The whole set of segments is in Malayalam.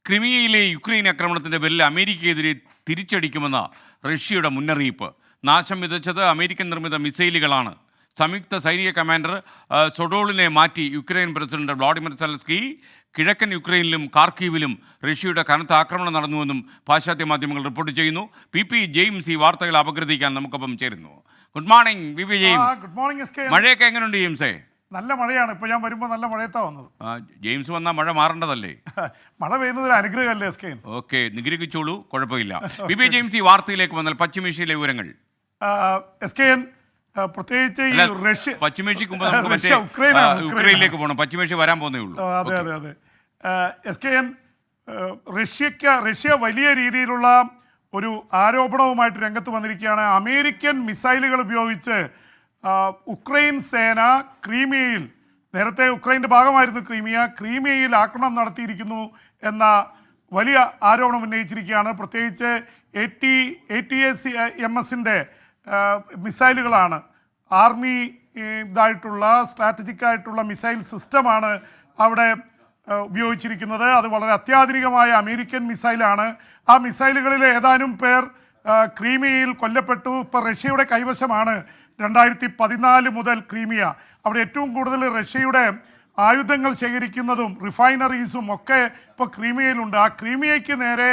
ക്രിമിയയിലെ യുക്രൈൻ ആക്രമണത്തിന്റെ പേരിൽ അമേരിക്കയെതിരെ തിരിച്ചടിക്കുമെന്ന റഷ്യയുടെ മുന്നറിയിപ്പ്. നാശം വിതച്ചത് അമേരിക്കൻ നിർമ്മിത മിസൈലുകളാണ്. സംയുക്ത സൈനിക കമാൻഡർ സൊഡോളിനെ മാറ്റി യുക്രൈൻ പ്രസിഡന്റ് വ്ളാഡിമിർ സെലൻസ്കി. കിഴക്കൻ യുക്രൈനിലും കാർക്കീവിലും റഷ്യയുടെ കനത്ത ആക്രമണം നടന്നുവെന്നും പാശ്ചാത്യ മാധ്യമങ്ങൾ റിപ്പോർട്ട് ചെയ്യുന്നു. പി ജെയിംസ് ഈ വാർത്തകൾ അപഗ്രഥിക്കാൻ നമുക്കൊപ്പം ചേരുന്നു. Good morning P James. Good morning. മഴയൊക്കെ എങ്ങനെയുണ്ട് ജെയിംസേ? നല്ല മഴയാണ്. ഇപ്പോൾ ഞാൻ വരുമ്പോൾ നല്ല മഴയത്താ വന്നത്. ജെയിംസ് വന്നാൽ മഴ മാറേണ്ടതല്ലേ? മഴ പെയ്യുന്നതിൽ അനുഗ്രഹമല്ലേ എസ് കെ? ഓക്കെ, നിഗ്രഹിച്ചോളൂ, കുഴപ്പമില്ല. പി ജെയിംസ്, ഈ വാർത്തയിലേക്ക് വന്നാൽ പശ്ചിമേഷ്യയിലെ വിവരങ്ങൾ. എസ് കെ, പ്രത്യേകിച്ച് ഈ പശ്ചിമേഷ്യക്ക് യുക്രൈനിലേക്ക് പോകണം. പശ്ചിമേഷ്യ വരാൻ പോകുന്നേ ഉള്ളൂ. അതെ അതെ അതെ. എസ് കെ എൻ, റഷ്യ വലിയ രീതിയിലുള്ള ഒരു ആരോപണവുമായിട്ട് രംഗത്ത് വന്നിരിക്കുകയാണ്. അമേരിക്കൻ മിസൈലുകൾ ഉപയോഗിച്ച് ഉക്രൈൻ സേന ക്രീമിയയിൽ, നേരത്തെ ഉക്രൈൻ്റെ ഭാഗമായിരുന്നു ക്രീമിയയിൽ ആക്രമണം നടത്തിയിരിക്കുന്നു എന്ന വലിയ ആരോപണം ഉന്നയിച്ചിരിക്കുകയാണ്. പ്രത്യേകിച്ച് ATACMS-ൻ്റെ മിസൈലുകളാണ്. ആർമി ഇതായിട്ടുള്ള സ്ട്രാറ്റജിക് ആയിട്ടുള്ള മിസൈൽ സിസ്റ്റമാണ് അവിടെ ഉപയോഗിച്ചിരിക്കുന്നത്. അത് വളരെ അത്യാധുനികമായ അമേരിക്കൻ മിസൈലാണ്. ആ മിസൈലുകളിൽ ഏതാനും പേർ ക്രീമിയയിൽ കൊല്ലപ്പെട്ടു. ഇപ്പോൾ റഷ്യയുടെ കൈവശമാണ് 2014 മുതൽ ക്രീമിയ. അവിടെ ഏറ്റവും കൂടുതൽ റഷ്യയുടെ ആയുധങ്ങൾ ശേഖരിക്കുന്നതും റിഫൈനറീസും ഒക്കെ ഇപ്പോൾ ക്രീമിയയിലുണ്ട്. ആ ക്രീമിയയ്ക്ക് നേരെ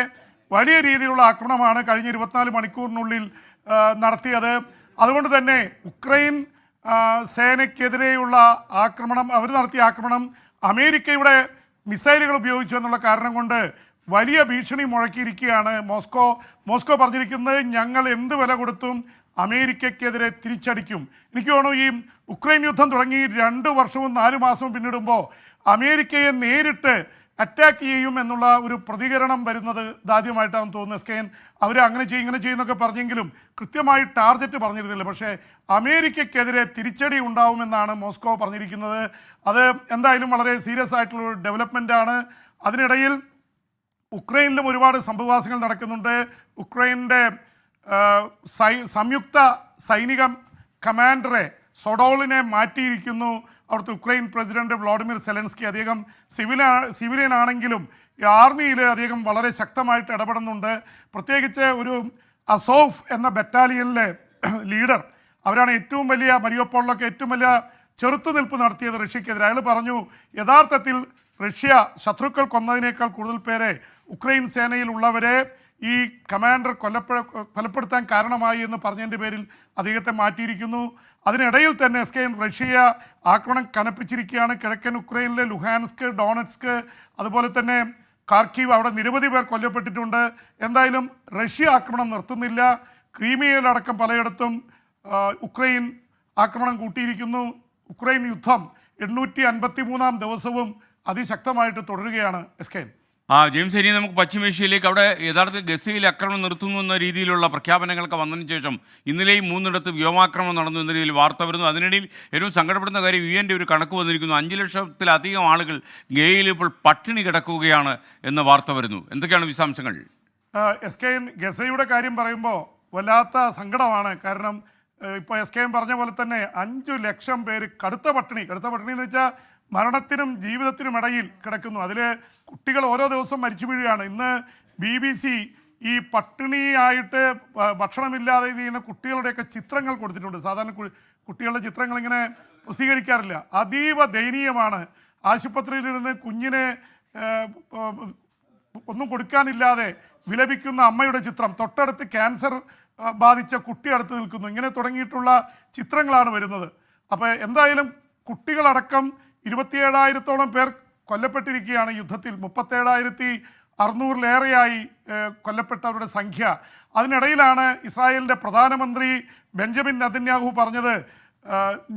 വലിയ രീതിയിലുള്ള ആക്രമണമാണ് കഴിഞ്ഞ 24 മണിക്കൂറിനുള്ളിൽ നടത്തിയത്. അതുകൊണ്ട് തന്നെ ഉക്രൈൻ സേനയ്ക്കെതിരെയുള്ള ആക്രമണം, അവർ നടത്തിയ ആക്രമണം അമേരിക്കയുടെ മിസൈലുകൾ ഉപയോഗിച്ചു എന്നുള്ള കാരണം കൊണ്ട് വലിയ ഭീഷണി മുഴക്കിയിരിക്കുകയാണ് മോസ്കോ പറഞ്ഞിരിക്കുന്നത്, ഞങ്ങൾ എന്ത് വില കൊടുത്തും അമേരിക്കയ്ക്കെതിരെ തിരിച്ചടിക്കും. എനിക്ക് തോന്നുന്നു ഈ ഉക്രൈൻ യുദ്ധം തുടങ്ങി 2 വർഷവും 4 മാസവും പിന്നിടുമ്പോൾ അമേരിക്കയെ നേരിട്ട് അറ്റാക്ക് ചെയ്യും എന്നുള്ള ഒരു പ്രതികരണം വരുന്നത് ഇതാദ്യമായിട്ടാണ് തോന്നുന്നത്. എസ്കെൻ, അവർ അങ്ങനെ ചെയ്യും ഇങ്ങനെ ചെയ്യുന്നൊക്കെ പറഞ്ഞെങ്കിലും കൃത്യമായി ടാർഗറ്റ് പറഞ്ഞിരുന്നില്ല. പക്ഷേ അമേരിക്കയ്ക്കെതിരെ തിരിച്ചടി ഉണ്ടാവുമെന്നാണ് മോസ്കോ പറഞ്ഞിരിക്കുന്നത്. അത് എന്തായാലും വളരെ സീരിയസ് ആയിട്ടുള്ളൊരു ഡെവലപ്മെൻ്റ് ആണ്. അതിനിടയിൽ ഉക്രൈനിലും ഒരുപാട് സംഭവവാസങ്ങൾ നടക്കുന്നുണ്ട്. ഉക്രൈൻ്റെ സംയുക്ത സൈനിക കമാൻഡറെ സൊഡോളിനെ മാറ്റിയിരിക്കുന്നു അവിടുത്തെ ഉക്രൈൻ പ്രസിഡന്റ് വ്ളാഡിമിർ സെലൻസ്കി. അദ്ദേഹം സിവിലിയൻ ആണെങ്കിലും ഈ ആർമിയിൽ അദ്ദേഹം വളരെ ശക്തമായിട്ട് ഇടപെടുന്നുണ്ട്. പ്രത്യേകിച്ച് ഒരു അസോഫ് എന്ന ബറ്റാലിയനിലെ ലീഡർ, അവരാണ് ഏറ്റവും വലിയ മരിയോപ്പോളിലൊക്കെ ഏറ്റവും വലിയ ചെറുത്തുനിൽപ്പ് നടത്തിയത് റഷ്യക്കെതിരെ. അയാൾ പറഞ്ഞു, യഥാർത്ഥത്തിൽ റഷ്യ ശത്രുക്കൾ കൊന്നതിനേക്കാൾ കൂടുതൽ പേരെ ഉക്രൈൻ സേനയിലുള്ളവരെ ഈ കമാൻഡർ കൊലപ്പെടുത്താൻ കാരണമായി എന്ന് പറഞ്ഞതിൻ്റെ പേരിൽ അദ്ദേഹത്തെ മാറ്റിയിരിക്കുന്നു. അതിനിടയിൽ തന്നെ റഷ്യ ആക്രമണം കനപ്പിച്ചിരിക്കുകയാണ്. കിഴക്കൻ ഉക്രൈനിലെ ലുഹാൻസ്ക്, ഡോണറ്റ്സ്ക്, അതുപോലെ തന്നെ കാർക്കീവ്, അവിടെ നിരവധി പേർ കൊല്ലപ്പെട്ടിട്ടുണ്ട്. എന്തായാലും റഷ്യ ആക്രമണം നിർത്തുന്നില്ല. ക്രീമിയയിലടക്കം പലയിടത്തും ഉക്രൈൻ ആക്രമണം കൂട്ടിയിരിക്കുന്നു. ഉക്രൈൻ യുദ്ധം 853-ാം ദിവസവും അതിശക്തമായിട്ട് തുടരുകയാണ്. എസ്കെൻ, ജെയിംസ്, ഇനി നമുക്ക് പശ്ചിമേഷ്യയിലേക്ക്. അവിടെ യഥാർത്ഥത്തിൽ ഗസയിൽ ആക്രമണം നിർത്തുന്നു എന്ന രീതിയിലുള്ള പ്രഖ്യാപനങ്ങളൊക്കെ വന്നതിന് ശേഷം ഇന്നലെയും 3 വ്യോമാക്രമണം നടന്നു എന്ന രീതിയിൽ വാർത്ത വരുന്നു. അതിനിടയിൽ ഏറ്റവും സങ്കടപ്പെടുന്ന കാര്യം UN-ൻ്റെ ഒരു കണക്ക് വന്നിരിക്കുന്നു. 5 ലക്ഷത്തിലധികം ആളുകൾ ഗസയിൽ ഇപ്പോൾ പട്ടിണി കിടക്കുകയാണ് എന്ന വാർത്ത വരുന്നു. എന്തൊക്കെയാണ് വിശദാംശങ്ങൾ? എസ്കെൻ, ഗസയുടെ കാര്യം പറയുമ്പോൾ വല്ലാത്ത സങ്കടമാണ്. കാരണം ഇപ്പോൾ എസ്കെൻ പറഞ്ഞ പോലെ തന്നെ 5 ലക്ഷം പേര് കടുത്ത പട്ടിണി എന്ന് വെച്ചാൽ മരണത്തിനും ജീവിതത്തിനും ഇടയിൽ കിടക്കുന്നു. അതിൽ കുട്ടികൾ ഓരോ ദിവസം മരിച്ചു വീഴുകയാണ്. ഇന്ന് BBC ഈ പട്ടിണിയായിട്ട് ഭക്ഷണമില്ലാതെ ചെയ്യുന്ന കുട്ടികളുടെയൊക്കെ ചിത്രങ്ങൾ കൊടുത്തിട്ടുണ്ട്. സാധാരണ കുട്ടികളുടെ ചിത്രങ്ങൾ ഇങ്ങനെ പ്രസിദ്ധീകരിക്കാറില്ല. അതീവ ദയനീയമാണ്. ആശുപത്രിയിലിരുന്ന് കുഞ്ഞിനെ ഒന്നും കൊടുക്കാനില്ലാതെ വിലപിക്കുന്ന അമ്മയുടെ ചിത്രം, തൊട്ടടുത്ത് ക്യാൻസർ ബാധിച്ച കുട്ടി അടുത്ത് നിൽക്കുന്നു. ഇങ്ങനെ തുടങ്ങിയിട്ടുള്ള ചിത്രങ്ങളാണ് വരുന്നത്. അപ്പോൾ എന്തായാലും കുട്ടികളടക്കം 27,000-ഓളം പേർ കൊല്ലപ്പെട്ടിരിക്കുകയാണ് യുദ്ധത്തിൽ. 37,600-ലേറെയായി കൊല്ലപ്പെട്ടവരുടെ സംഖ്യ. അതിനിടയിലാണ് ഇസ്രായേലിൻ്റെ പ്രധാനമന്ത്രി ബെഞ്ചമിൻ നെതന്യാഹു പറഞ്ഞത്,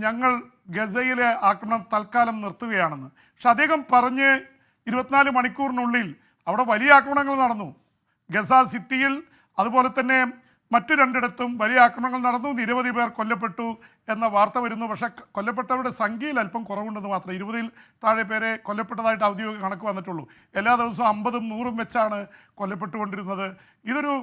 ഞങ്ങൾ ഗസയിലെ ആക്രമണം തൽക്കാലം നിർത്തുകയാണെന്ന്. പക്ഷെ അദ്ദേഹം പറഞ്ഞ് 24 മണിക്കൂറിനുള്ളിൽ അവിടെ വലിയ ആക്രമണങ്ങൾ നടന്നു. ഗസ സിറ്റിയിൽ, അതുപോലെ തന്നെ മറ്റു 2ഇടത്തും വലിയ ആക്രമണങ്ങൾ നടന്നു. നിരവധി പേർ കൊല്ലപ്പെട്ടു എന്ന വാർത്ത വരുന്നു. പക്ഷേ കൊല്ലപ്പെട്ടവരുടെ സംഖ്യയിൽ അല്പം കുറവുണ്ടെന്ന് മാത്രം. 20-ൽ താഴെ പേരെ കൊല്ലപ്പെട്ടതായിട്ട് ഔദ്യോഗിക കണക്ക് വന്നിട്ടുള്ളൂ. എല്ലാ ദിവസവും 50ഉം 100ഉം വെച്ചാണ് കൊല്ലപ്പെട്ടുകൊണ്ടിരുന്നത്. ഇതൊരു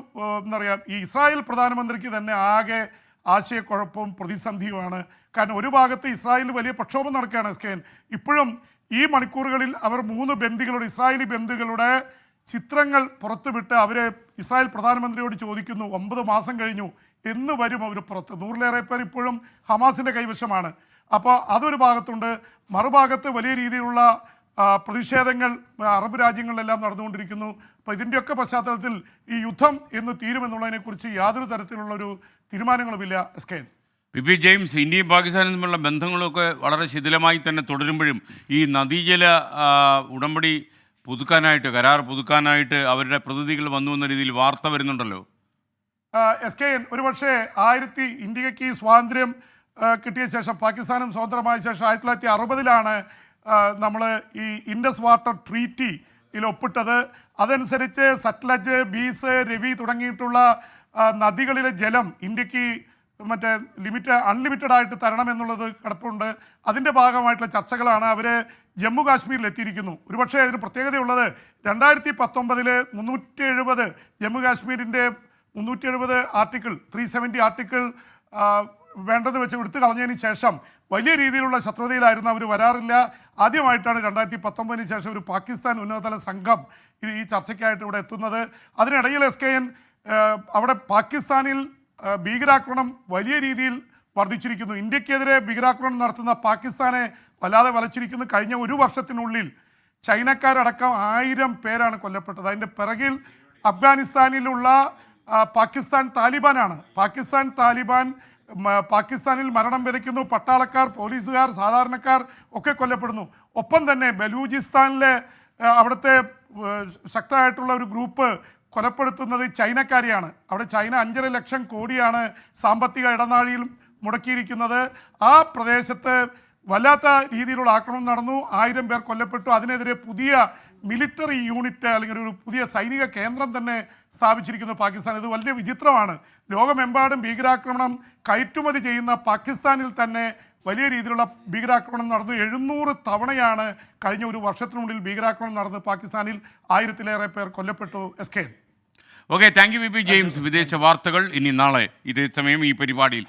എന്താ പറയുക, ഈ ഇസ്രായേൽ പ്രധാനമന്ത്രിക്ക് തന്നെ ആകെ ആശയക്കുഴപ്പവും പ്രതിസന്ധിയുമാണ്. കാരണം ഒരു ഭാഗത്ത് ഇസ്രായേലിൽ വലിയ പ്രക്ഷോഭം നടക്കുകയാണ്. എസ്കെൻ, ഇപ്പോഴും ഈ മണിക്കൂറുകളിൽ അവർ 3 ഇസ്രായേലി ബന്ദികളുടെ ചിത്രങ്ങൾ പുറത്തുവിട്ട് അവരെ ഇസ്രായേൽ പ്രധാനമന്ത്രിയോട് ചോദിക്കുന്നു 9 മാസം കഴിഞ്ഞു എന്ന് വരും അവർ പുറത്ത്. 100-ലേറെ പേർ ഇപ്പോഴും ഹമാസിൻ്റെ കൈവശമാണ്. അപ്പോൾ അതൊരു ഭാഗത്തുണ്ട്. മറുഭാഗത്ത് വലിയ രീതിയിലുള്ള പ്രതിഷേധങ്ങൾ അറബ് രാജ്യങ്ങളിലെല്ലാം നടന്നുകൊണ്ടിരിക്കുന്നു. അപ്പോൾ ഇതിൻ്റെയൊക്കെ പശ്ചാത്തലത്തിൽ ഈ യുദ്ധം എന്ന് തീരുമെന്നുള്ളതിനെക്കുറിച്ച് യാതൊരു തരത്തിലുള്ളൊരു തീരുമാനങ്ങളുമില്ല. എസ്കേൻ പി ജെയിംസ്, ഇന്ത്യയും പാകിസ്ഥാനും തമ്മിലുള്ള ബന്ധങ്ങളൊക്കെ വളരെ ശിഥിലമായി തന്നെ തുടരുമ്പോഴും ഈ നദീജല ഉടമ്പടി പുതുക്കാനായിട്ട്, കരാർ പുതുക്കാനായിട്ട് അവരുടെ പ്രതിനിധികൾ വന്നു എന്ന രീതിയിൽ വാർത്ത വരുന്നുണ്ടല്ലോ. എസ്കേൻ ഒരുപക്ഷെ ഇന്ത്യക്ക് സ്വാതന്ത്ര്യം കിട്ടിയ ശേഷം, പാകിസ്ഥാനും സ്വതന്ത്രമായ ശേഷം 1960-ലാണ് നമ്മൾ ഈ ഇൻഡസ് വാട്ടർ ട്രീറ്റിയിൽ ഒപ്പിട്ടത്. അതനുസരിച്ച് സത്ലജ്, ബീസ്, രവി തുടങ്ങിയിട്ടുള്ള നദികളിലെ ജലം ഇന്ത്യക്ക് അൺലിമിറ്റഡ് ആയിട്ട് തരണം എന്നുള്ളത് കിടപ്പുണ്ട്. അതിൻ്റെ ഭാഗമായിട്ടുള്ള ചർച്ചകളാണ്. അവർ ജമ്മു കാശ്മീരിൽ എത്തിയിരിക്കുന്നു. ഒരുപക്ഷെ അതിന് പ്രത്യേകതയുള്ളത് 2019 370 ജമ്മു കാശ്മീരിൻ്റെ 370 ആർട്ടിക്കിൾ 370 ആർട്ടിക്കിൾ വേണ്ടത് വെച്ച് എടുത്തു കളഞ്ഞതിന് ശേഷം വലിയ രീതിയിലുള്ള ശത്രുതയിലായിരുന്നു. അവർ വരാറില്ല. ആദ്യമായിട്ടാണ് 2019 ശേഷം ഒരു പാകിസ്ഥാൻ ഉന്നതതല സംഘം ഈ ചർച്ചയ്ക്കായിട്ട് ഇവിടെ എത്തുന്നത്. അതിനിടയിൽ SKN അവിടെ പാകിസ്ഥാനിൽ ഭീകരാക്രമണം വലിയ രീതിയിൽ വർദ്ധിച്ചിരിക്കുന്നു. ഇന്ത്യക്കെതിരെ ഭീകരാക്രമണം നടത്തുന്ന പാകിസ്ഥാനെ വല്ലാതെ വലച്ചിരിക്കുന്നു. കഴിഞ്ഞ ഒരു വർഷത്തിനുള്ളിൽ ചൈനക്കാരടക്കം 1000 പേരാണ് കൊല്ലപ്പെട്ടത്. അതിൻ്റെ പിറകിൽ അഫ്ഗാനിസ്ഥാനിലുള്ള പാകിസ്ഥാൻ താലിബാനാണ്. പാകിസ്ഥാനിൽ മരണം വിതയ്ക്കുന്നു. പട്ടാളക്കാർ, പോലീസുകാർ, സാധാരണക്കാർ ഒക്കെ കൊല്ലപ്പെടുന്നു. ഒപ്പം തന്നെ ബലൂചിസ്ഥാനിലെ അവിടുത്തെ ശക്തമായിട്ടുള്ള ഒരു ഗ്രൂപ്പ് കൊലപ്പെടുത്തുന്നത് ചൈനക്കാരെയാണ്. അവിടെ ചൈന 5.5 ലക്ഷം കോടിയാണ് സാമ്പത്തിക ഇടനാഴിയിൽ മുടക്കിയിരിക്കുന്നത്. ആ പ്രദേശത്ത് വല്ലാത്ത രീതിയിലുള്ള ആക്രമണം നടന്നു. 1000 പേർ കൊല്ലപ്പെട്ടു. അതിനെതിരെ പുതിയ മിലിറ്ററി യൂണിറ്റ് അല്ലെങ്കിൽ ഒരു പുതിയ സൈനിക കേന്ദ്രം തന്നെ സ്ഥാപിച്ചിരിക്കുന്നു പാകിസ്ഥാൻ. ഇത് വലിയ വിചിത്രമാണ്. ലോകമെമ്പാടും ഭീകരാക്രമണം കയറ്റുമതി ചെയ്യുന്ന പാകിസ്ഥാനിൽ തന്നെ വലിയ രീതിയിലുള്ള ഭീകരാക്രമണം നടന്നു. 700 തവണയാണ് കഴിഞ്ഞ ഒരു വർഷത്തിനുള്ളിൽ ഭീകരാക്രമണം നടന്ന് പാകിസ്ഥാനിൽ 1000-ലേറെ പേർ കൊല്ലപ്പെട്ടു. SKN okay, thank you P James. വിദേശ വാർത്തകൾ ഇനി നാളെ ഇതേ സമയം ഈ പരിപാടിയിൽ